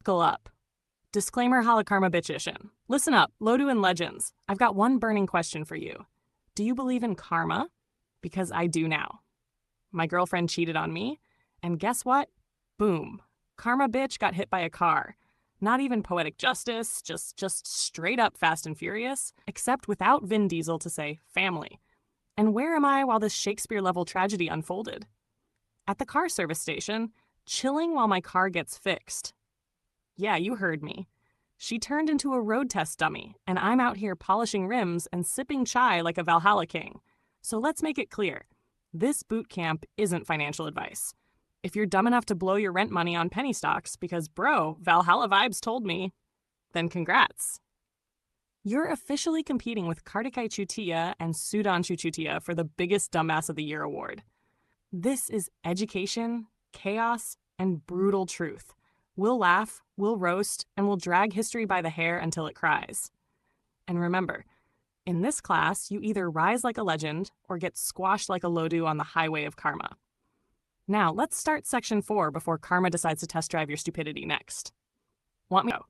Buckle up. Disclaimer holokarma bitchishin. Listen up, Lodu and Legends. I've got one burning question for you. Do you believe in karma? Because I do now. My girlfriend cheated on me, and guess what? Boom. Karma bitch got hit by a car. Not even poetic justice, just straight up Fast and Furious, except without Vin Diesel to say family. And where am I while this Shakespeare-level tragedy unfolded? At the car service station, chilling while my car gets fixed. Yeah, you heard me. She turned into a road test dummy, and I'm out here polishing rims and sipping chai like a Valhalla king. So let's make it clear. This boot camp isn't financial advice. If you're dumb enough to blow your rent money on penny stocks because, bro, Valhalla vibes told me, then congrats. You're officially competing with Kartikai Chutia and Sudhanshu Chutia for the biggest Dumbass of the Year award. This is education, chaos, and brutal truth. We'll laugh, we'll roast, and we'll drag history by the hair until it cries. And remember, in this class, you either rise like a legend or get squashed like a Lodu on the highway of karma. Now, let's start Section 4 before karma decides to test drive your stupidity next. Want me to go?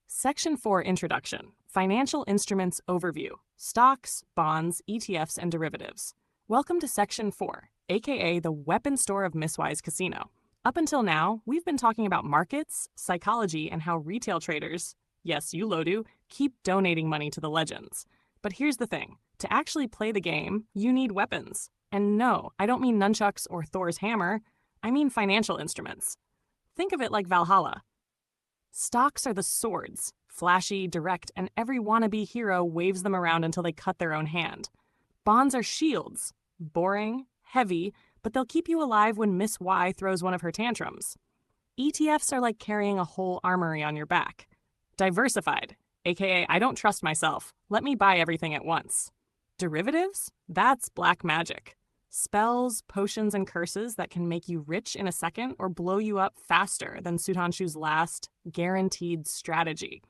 Section 4 Introduction. Financial Instruments Overview. Stocks, bonds, ETFs, and derivatives. Welcome to Section 4, aka the weapon store of Misswise Casino. Up until now, we've been talking about markets, psychology, and how retail traders, yes, you Lodu, keep donating money to the legends. But here's the thing. To actually play the game, you need weapons. And no, I don't mean nunchucks or Thor's hammer. I mean financial instruments. Think of it like Valhalla. Stocks are the swords, flashy, direct, and every wannabe hero waves them around until they cut their own hand. Bonds are shields, boring, heavy, but they'll keep you alive when Miss Y throws one of her tantrums. ETFs are like carrying a whole armory on your back. Diversified, aka I don't trust myself, let me buy everything at once. Derivatives? That's black magic. Spells, potions, and curses that can make you rich in a second or blow you up faster than Sudhanshu's last guaranteed strategy.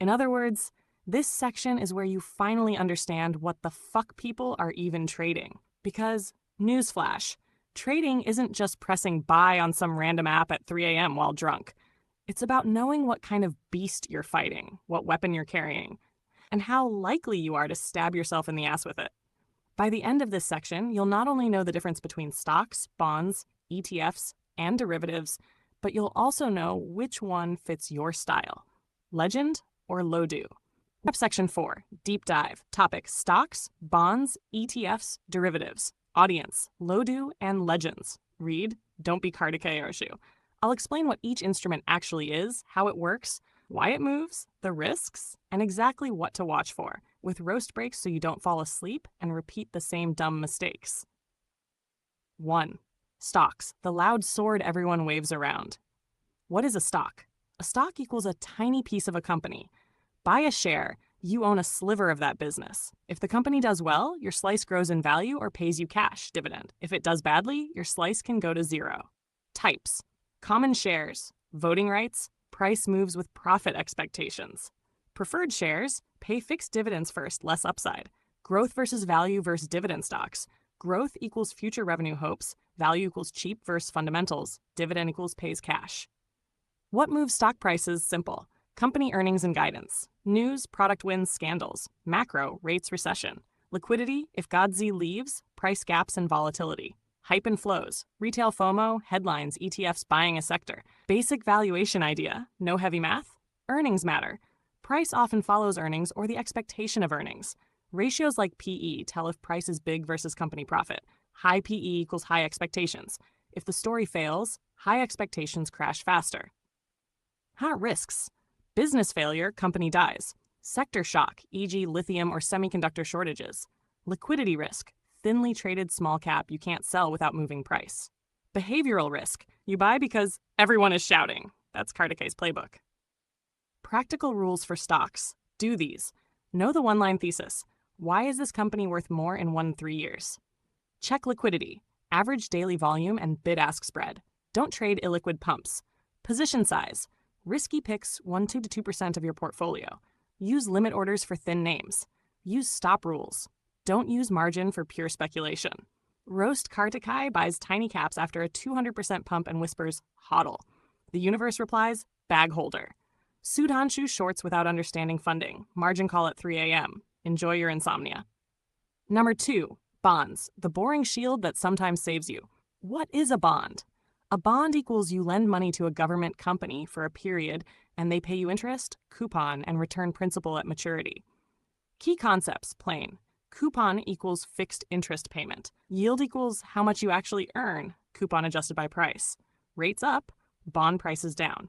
In other words, this section is where you finally understand what the fuck people are even trading. Because, newsflash, trading isn't just pressing buy on some random app at 3 a.m. while drunk. It's about knowing what kind of beast you're fighting, what weapon you're carrying, and how likely you are to stab yourself in the ass with it. By the end of this section, you'll not only know the difference between stocks, bonds, ETFs, and derivatives, but you'll also know which one fits your style. Legend or Lodu. Section 4, Deep Dive. Topic, stocks, bonds, ETFs, derivatives. Audience, Lodu and Legends. Read, don't be Kartikai Oshu. I'll explain what each instrument actually is, how it works, why it moves, the risks, and exactly what to watch for, with roast breaks so you don't fall asleep and repeat the same dumb mistakes. 1. Stocks, the loud sword everyone waves around. What is a stock? A stock equals a tiny piece of a company. Buy a share, you own a sliver of that business. If the company does well, your slice grows in value or pays you cash, dividend. If it does badly, your slice can go to zero. Types. Common shares, voting rights, price moves with profit expectations. Preferred shares, pay fixed dividends first, less upside. Growth versus value versus dividend stocks. Growth equals future revenue hopes, value equals cheap versus fundamentals, dividend equals pays cash. What moves stock prices? Simple. Company earnings and guidance. News, product wins, scandals. Macro, rates, recession. Liquidity, if Godzi leaves, price gaps and volatility. Hype and flows. Retail FOMO, headlines, ETFs buying a sector. Basic valuation idea. No heavy math. Earnings matter. Price often follows earnings or the expectation of earnings. Ratios like PE tell if price is big versus company profit. High PE equals high expectations. If the story fails, high expectations crash faster. Risks. Business failure, company dies. Sector shock, e.g. lithium or semiconductor shortages. Liquidity risk, thinly traded small cap you can't sell without moving price. Behavioral risk, you buy because everyone is shouting. That's Kartikai's playbook. Practical rules for stocks. Do these. Know the one-line thesis. Why is this company worth more in 1-3 years? Check liquidity, average daily volume and bid-ask spread. Don't trade illiquid pumps. Position size. Risky picks 1-2% of your portfolio. Use limit orders for thin names. Use stop rules. Don't use margin for pure speculation. Roast Kartikai buys tiny caps after a 200% pump and whispers, hodl. The universe replies, bag holder. Sudhanshu shorts without understanding funding. Margin call at 3 a.m. Enjoy your insomnia. Number 2, bonds, the boring shield that sometimes saves you. What is a bond? A bond equals you lend money to a government company for a period and they pay you interest, coupon, and return principal at maturity. Key concepts, plain. Coupon equals fixed interest payment. Yield equals how much you actually earn, coupon adjusted by price. Rates up, bond prices down.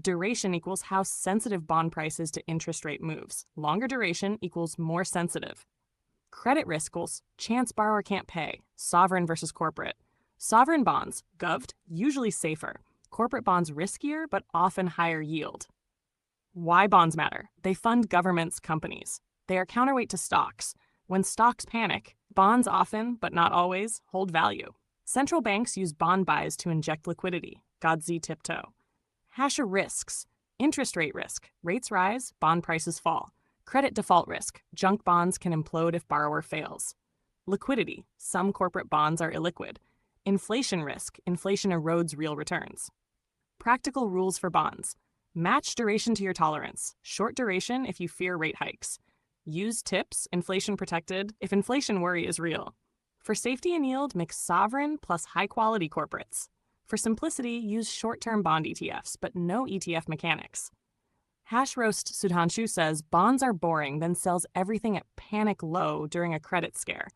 Duration equals how sensitive bond price is to interest rate moves. Longer duration equals more sensitive. Credit risk equals chance borrower can't pay, sovereign versus corporate. Sovereign bonds, gov'd, usually safer. Corporate bonds riskier, but often higher yield. Why bonds matter? They fund governments, companies. They are counterweight to stocks. When stocks panic, bonds often, but not always, hold value. Central banks use bond buys to inject liquidity. Godzi tiptoe. Hasher risks. Interest rate risk. Rates rise, bond prices fall. Credit default risk. Junk bonds can implode if borrower fails. Liquidity. Some corporate bonds are illiquid. Inflation risk. Inflation erodes real returns. Practical rules for bonds. Match duration to your tolerance. Short duration if you fear rate hikes. Use TIPS, inflation protected, if inflation worry is real. For safety and yield, mix sovereign plus high-quality corporates. For simplicity, use short-term bond ETFs, but no ETF mechanics. Hash Roast Sudhanshu says bonds are boring, then sells everything at panic low during a credit scare.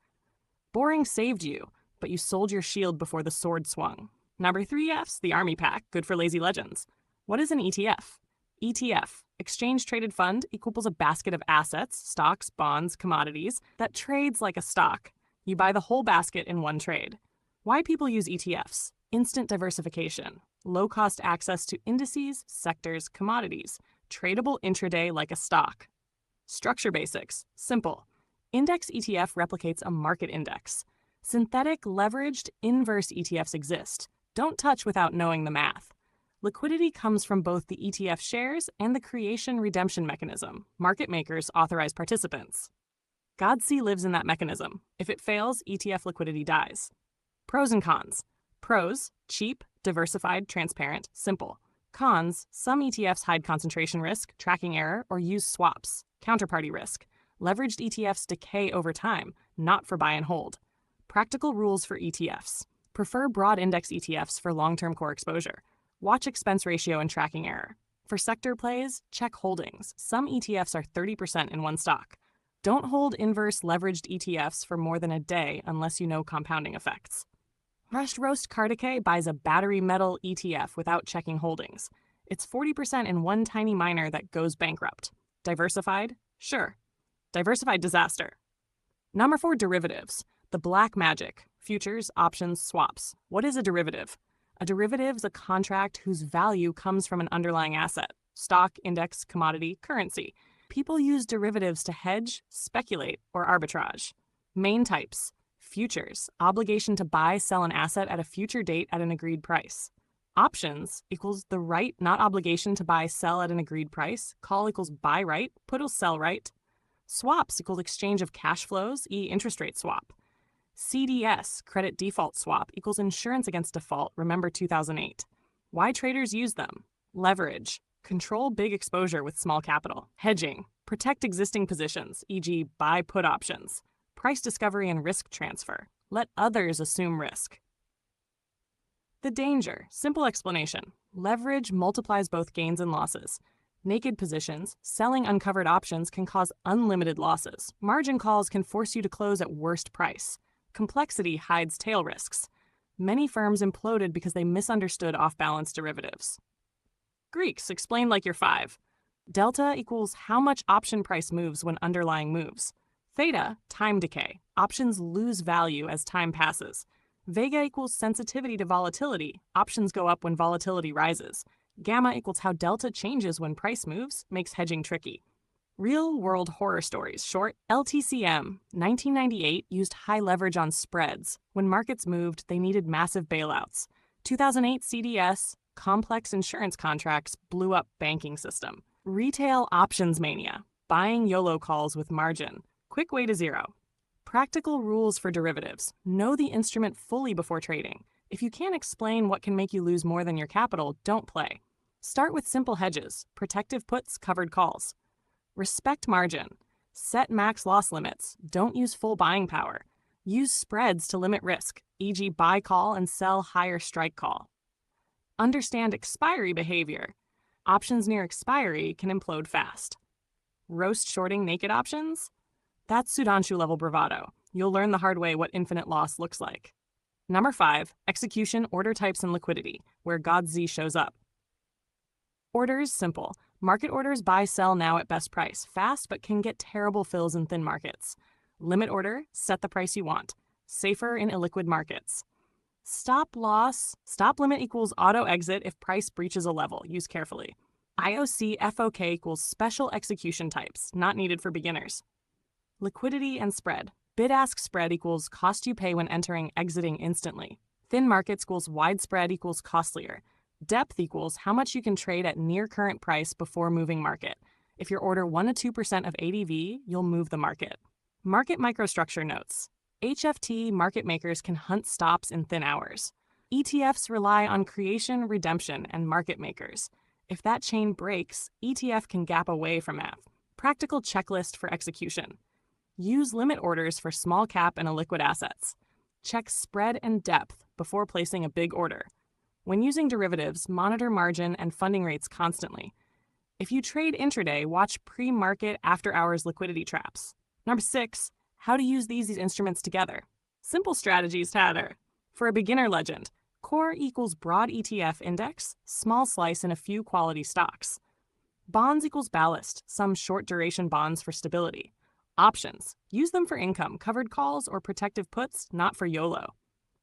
Boring saved you, but you sold your shield before the sword swung. Number 3 Fs, the Army Pack, good for lazy legends. What is an ETF? ETF, exchange traded fund, equals a basket of assets, stocks, bonds, commodities, that trades like a stock. You buy the whole basket in one trade. Why people use ETFs? Instant diversification, low-cost access to indices, sectors, commodities, tradable intraday like a stock. Structure basics, simple. Index ETF replicates a market index. Synthetic, leveraged, inverse ETFs exist. Don't touch without knowing the math. Liquidity comes from both the ETF shares and the creation-redemption mechanism. Market makers authorize participants. Godsi lives in that mechanism. If it fails, ETF liquidity dies. Pros and cons. Pros, cheap, diversified, transparent, simple. Cons, some ETFs hide concentration risk, tracking error, or use swaps. Counterparty risk. Leveraged ETFs decay over time, not for buy and hold. Practical rules for ETFs. Prefer broad index ETFs for long-term core exposure. Watch expense ratio and tracking error. For sector plays, check holdings. Some ETFs are 30% in one stock. Don't hold inverse leveraged ETFs for more than a day unless you know compounding effects. Hash Roast Kardike buys a battery metal ETF without checking holdings. It's 40% in one tiny miner that goes bankrupt. Diversified? Sure. Diversified disaster. Number 4, derivatives. The black magic. Futures, options, swaps. What is a derivative? A derivative is a contract whose value comes from an underlying asset. Stock, index, commodity, currency. People use derivatives to hedge, speculate, or arbitrage. Main types. Futures, obligation to buy, sell an asset at a future date at an agreed price. Options equals the right, not obligation to buy, sell at an agreed price. Call equals buy right, put equals sell right. Swaps equals exchange of cash flows, interest rate swap. CDS, credit default swap, equals insurance against default, remember 2008. Why traders use them? Leverage, control big exposure with small capital. Hedging, protect existing positions, e.g. buy put options. Price discovery and risk transfer. Let others assume risk. The danger, simple explanation. Leverage multiplies both gains and losses. Naked positions, selling uncovered options can cause unlimited losses. Margin calls can force you to close at worst price. Complexity hides tail risks. Many firms imploded because they misunderstood off-balance derivatives. Greeks, explained like you're 5. Delta equals how much option price moves when underlying moves. Theta, time decay. Options lose value as time passes. Vega equals sensitivity to volatility. Options go up when volatility rises. Gamma equals how delta changes when price moves, makes hedging tricky. Real-world horror stories. Short, LTCM, 1998 used high leverage on spreads. When markets moved, they needed massive bailouts. 2008 CDS, complex insurance contracts blew up banking system. Retail options mania, buying YOLO calls with margin. Quick way to zero. Practical rules for derivatives. Know the instrument fully before trading. If you can't explain what can make you lose more than your capital, don't play. Start with simple hedges, protective puts, covered calls. Respect margin. Set max loss limits. Don't use full buying power. Use spreads to limit risk, e.g. buy call and sell higher strike call. Understand expiry behavior. Options near expiry can implode fast. Roast shorting naked options? That's Sudhanshu level bravado. You'll learn the hard way what infinite loss looks like. Number 5, execution, order types, and liquidity, where God Z shows up. Orders, simple. Market orders buy, sell now at best price. Fast, but can get terrible fills in thin markets. Limit order, set the price you want. Safer in illiquid markets. Stop loss, stop limit equals auto exit if price breaches a level. Use carefully. IOC FOK equals special execution types, not needed for beginners. Liquidity and spread. Bid-ask spread equals cost you pay when entering, exiting instantly. Thin markets equals wide spread equals costlier. Depth equals how much you can trade at near current price before moving market. If you order 1 to 2% of ADV, you'll move the market. Market microstructure notes. HFT market makers can hunt stops in thin hours. ETFs rely on creation, redemption, and market makers. If that chain breaks, ETF can gap away from MAV. Practical checklist for execution. Use limit orders for small cap and illiquid assets. Check spread and depth before placing a big order. When using derivatives, monitor margin and funding rates constantly. If you trade intraday, watch pre-market after-hours liquidity traps. Number 6, how to use these instruments together. Simple strategies matter. For a beginner legend, core equals broad ETF index, small slice in a few quality stocks. Bonds equals ballast, some short-duration bonds for stability. Options, use them for income, covered calls, or protective puts, not for YOLO.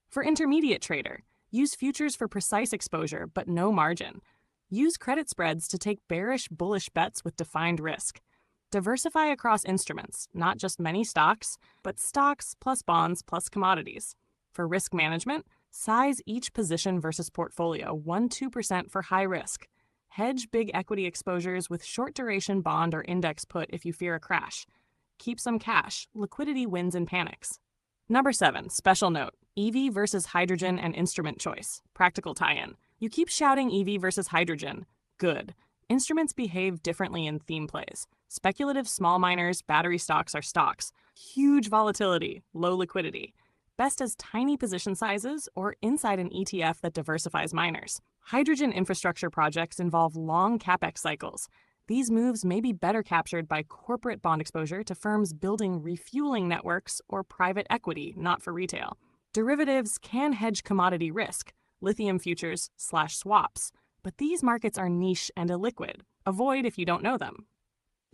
For intermediate trader, use futures for precise exposure, but no margin. Use credit spreads to take bearish, bullish bets with defined risk. Diversify across instruments, not just many stocks, but stocks plus bonds plus commodities. For risk management, size each position versus portfolio 1-2% for high risk. Hedge big equity exposures with short duration bond or index put if you fear a crash. Keep some cash. Liquidity wins in panics. Number 7, special note. EV versus hydrogen and instrument choice. Practical tie-in. You keep shouting EV versus hydrogen. Good. Instruments behave differently in theme plays. Speculative small miners, battery stocks are stocks. Huge volatility, low liquidity. Best as tiny position sizes or inside an ETF that diversifies miners. Hydrogen infrastructure projects involve long capex cycles. These moves may be better captured by corporate bond exposure to firms building refueling networks or private equity, not for retail. Derivatives can hedge commodity risk, lithium futures/swaps, but these markets are niche and illiquid. Avoid if you don't know them.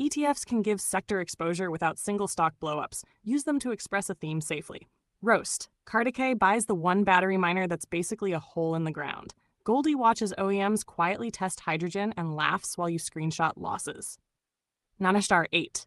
ETFs can give sector exposure without single stock blowups. Use them to express a theme safely. Roast. Cardicay buys the one battery miner that's basically a hole in the ground. Goldie watches OEMs quietly test hydrogen and laughs while you screenshot losses. Nanashtar 8.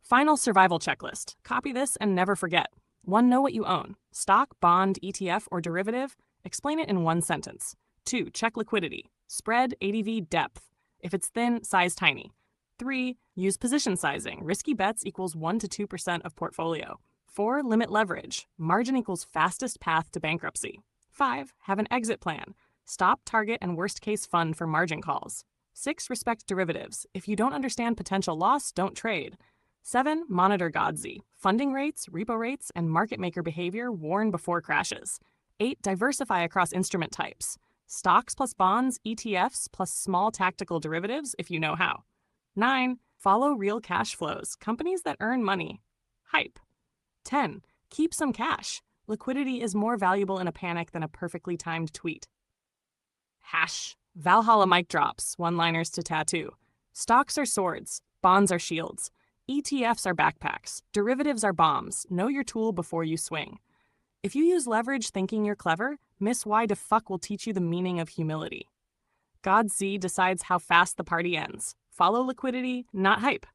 Final survival checklist. Copy this and never forget. 1. Know what you own. Stock, bond, ETF, or derivative. Explain it in one sentence. 2. Check liquidity. Spread, ADV, depth. If it's thin, size tiny. 3. Use position sizing. Risky bets equals 1 to 2% of portfolio. 4. Limit leverage. Margin equals fastest path to bankruptcy. 5. Have an exit plan. Stop, target, and worst-case fund for margin calls. 6. Respect derivatives. If you don't understand potential loss, don't trade. 7. Monitor GODZ. Funding rates, repo rates, and market maker behavior warn before crashes. 8. Diversify across instrument types. Stocks plus bonds, ETFs plus small tactical derivatives if you know how. 9. Follow real cash flows. Companies that earn money. Hype. 10. Keep some cash. Liquidity is more valuable in a panic than a perfectly timed tweet. Hash. Valhalla mic drops, one-liners to tattoo. Stocks are swords, bonds are shields. ETFs are backpacks, derivatives are bombs. Know your tool before you swing. If you use leverage thinking you're clever, Miss Why the Fuck will teach you the meaning of humility. God Z decides how fast the party ends. Follow liquidity, not hype.